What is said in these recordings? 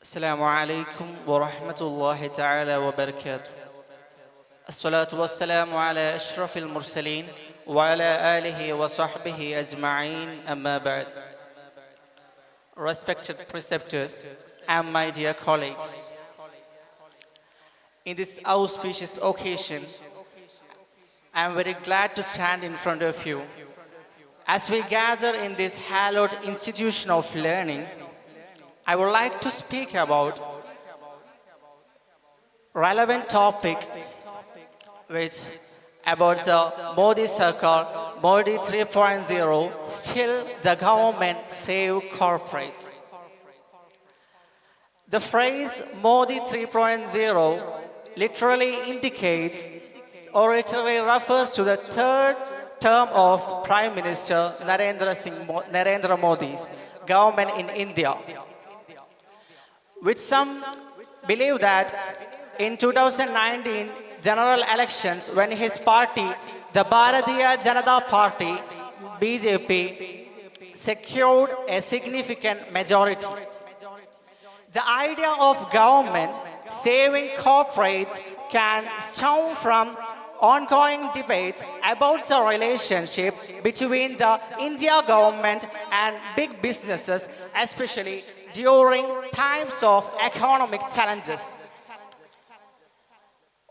السلام عليكم ورحمة الله تعالى وبركاته. الصلاة والسلام على أشرف المرسلين وعلى آله وصحبه أجمعين أما بعد. Respected preceptors and my dear colleagues, in this auspicious occasion, I am very glad to stand in front of you as we gather in this hallowed institution of learning. I would like to speak about relevant topic which about the Modi Sarkar, Modi 3.0, still the government save corporates. The phrase Modi 3.0 literally indicates or literally refers to the third term of Prime Minister Narendra Modi's government in India, which some believe that in 2019 general elections, when his party, the Bharatiya Janata Party, BJP, secured a significant majority. The idea of government saving corporates can stem from ongoing debates about the relationship between the India government and big businesses, especially during times of economic challenges.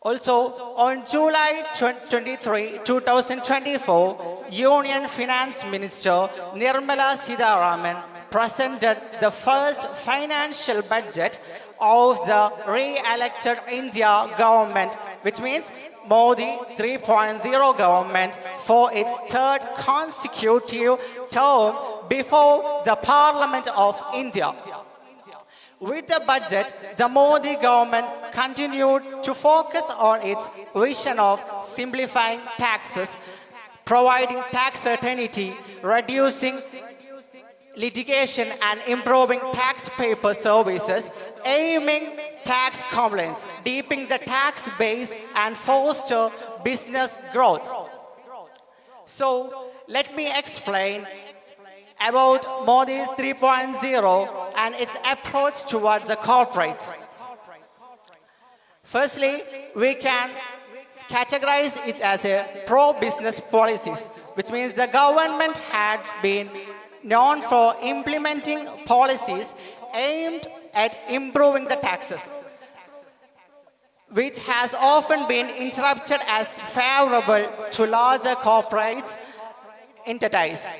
Also, on July 23, 2024, Union Finance Minister Nirmala Sitharaman presented the first financial budget of the re-elected India government, which means Modi 3.0 government, for its third consecutive term before the Parliament of India. With the budget, the Modi government continued to focus on its vision of simplifying taxes, providing tax certainty, reducing litigation and improving tax paper services, aiming tax compliance, deepening the tax base and foster business growth. So, let me explain about Modi's 3.0 and its approach towards the corporates. Firstly, we can categorize it as a pro-business policies, which means the government had been known for implementing policies aimed at improving the taxes, which has often been interpreted as favorable to larger corporates entities.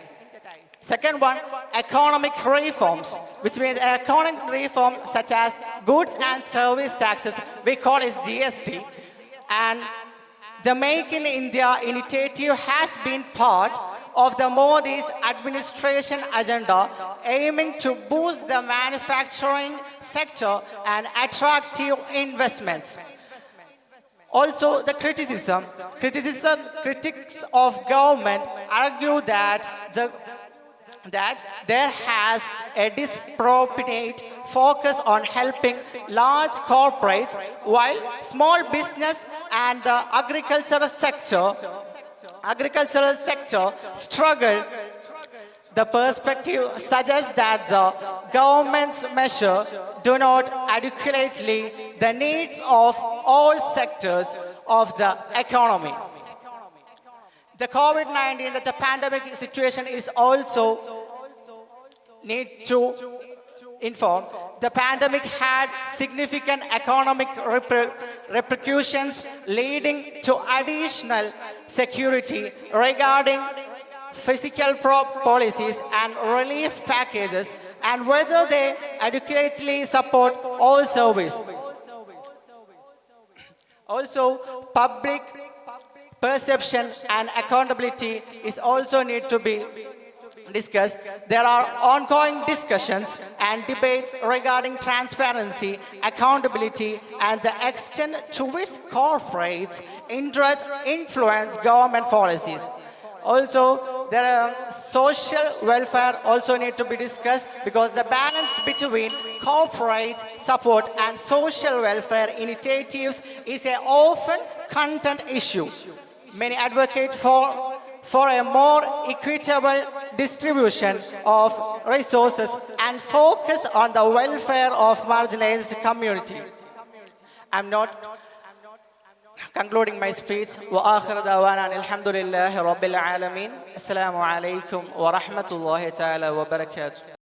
Second one, economic reforms, which means economic reforms such as goods and service taxes, we call it GST. And the Make in India initiative has been part of the Modi's administration agenda, aiming to boost the manufacturing sector and attractive investments. Also, the critics of government argue that there has a disproportionate focus on helping large corporates while small business and the agricultural sector struggle. The perspective suggests that the government's measures do not adequately the needs of all sectors of the economy. The COVID-19, the pandemic situation is also need to inform. The pandemic had significant economic repercussions leading to additional security regarding fiscal policies and relief packages and whether they adequately support all services. Also, public perception and accountability is also need to be discussed. There are ongoing discussions and debates regarding transparency, accountability, and the extent to which corporates' interests influence government policies. Also, there are social welfare also need to be discussed because the balance between corporate support and social welfare initiatives is an often content issue. Many advocate for for a more equitable distribution of resources and focus on the welfare of marginalized community. I'm not concluding my speech. وآخر دعوانا الحمد لله رب العالمين. السلام عليكم ورحمة الله تعالى وبركاته.